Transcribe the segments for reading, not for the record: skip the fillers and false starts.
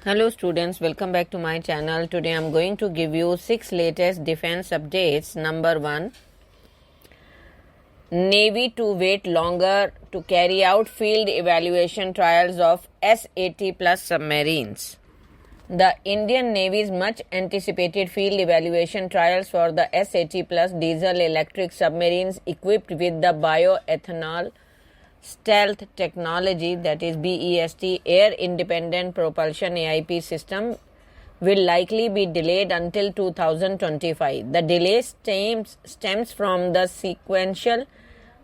Hello students, welcome back to my channel. Today I am going to give you 6 latest defense updates. Number 1, Navy to wait longer to carry out field evaluation trials of S-80 plus submarines. The Indian Navy's much anticipated field evaluation trials for the S-80 plus diesel electric submarines equipped with the bioethanol stealth technology, that is BEST, air independent propulsion AIP system, will likely be delayed until 2025. The delay stems from the sequential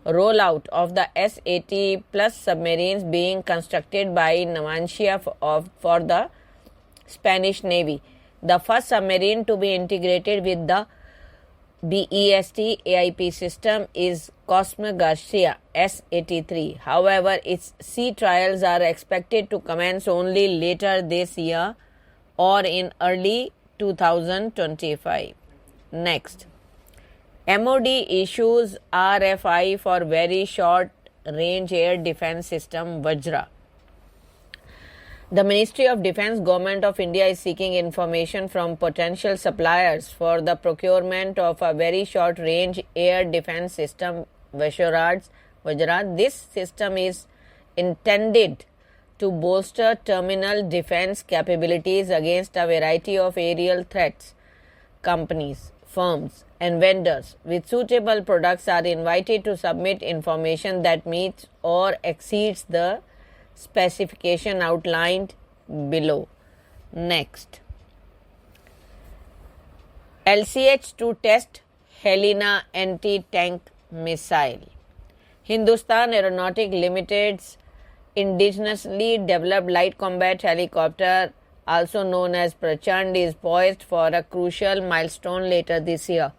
rollout of the S-80 plus submarines being constructed by Navantia for the Spanish Navy. The first submarine to be integrated with the BEST AIP system is Cosme Garcia S-83. However, its sea trials are expected to commence only later this year or in early 2025. Next, MOD issues RFI for Very Short Range Air Defense System Vajra. The Ministry of Defence, Government of India is seeking information from potential suppliers for the procurement of a very short range air defence system Vajra. This system is intended to bolster terminal defence capabilities against a variety of aerial threats. Companies, firms and vendors with suitable products are invited to submit information that meets or exceeds the specification outlined below. Next, LCH to test Helena anti-tank missile. Hindustan Aeronautic Limited's indigenously developed light combat helicopter, also known as Prachand, is poised for a crucial milestone later this year.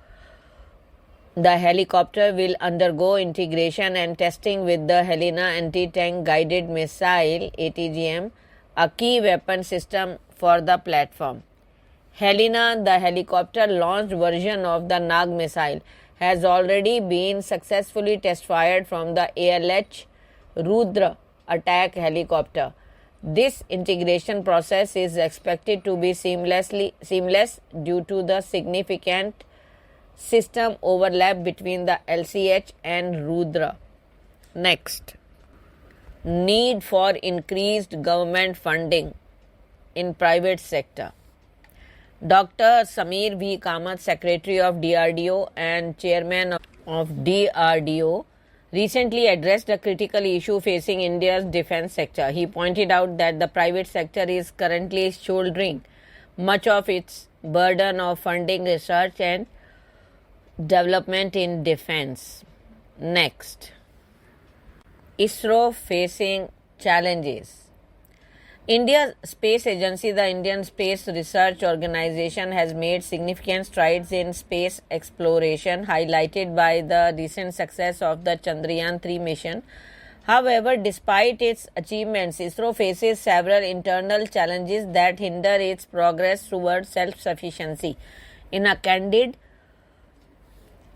The helicopter will undergo integration and testing with the Helena Anti-Tank Guided Missile ATGM, a key weapon system for the platform. Helena, the helicopter-launched version of the Nag missile, has already been successfully test-fired from the ALH Rudra attack helicopter. This integration process is expected to be seamless due to the significant system overlap between the LCH and Rudra. Next, need for increased government funding in private sector. Dr. Samir V. Kamath, Secretary of DRDO and Chairman of DRDO, recently addressed a critical issue facing India's defense sector. He pointed out that the private sector is currently shouldering much of its burden of funding research and development in defense. Next, ISRO facing challenges. India's space agency, the Indian Space Research Organization, has made significant strides in space exploration, highlighted by the recent success of the Chandrayaan-3 mission. However, despite its achievements, ISRO faces several internal challenges that hinder its progress towards self-sufficiency. In a candid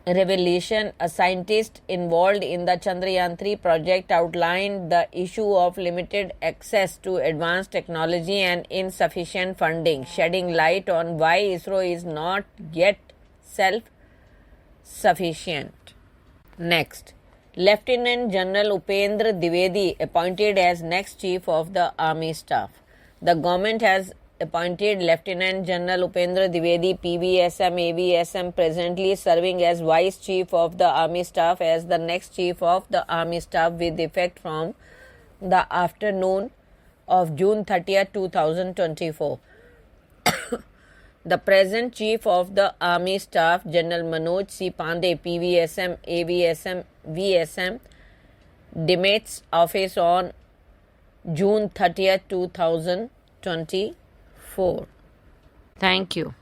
revelation, a scientist involved in the Chandrayaan-3 project outlined the issue of limited access to advanced technology and insufficient funding, shedding light on why ISRO is not yet self-sufficient. Next, Lieutenant General Upendra Dwivedi appointed as next Chief of the Army Staff. The government has appointed Lieutenant General Upendra Dwivedi, PVSM, AVSM, presently serving as Vice Chief of the Army Staff, as the next Chief of the Army Staff with effect from the afternoon of June 30, 2024. The present Chief of the Army Staff, General Manoj C. Pandey, PVSM, AVSM, VSM, demised office on June 30, 2024. Thank you.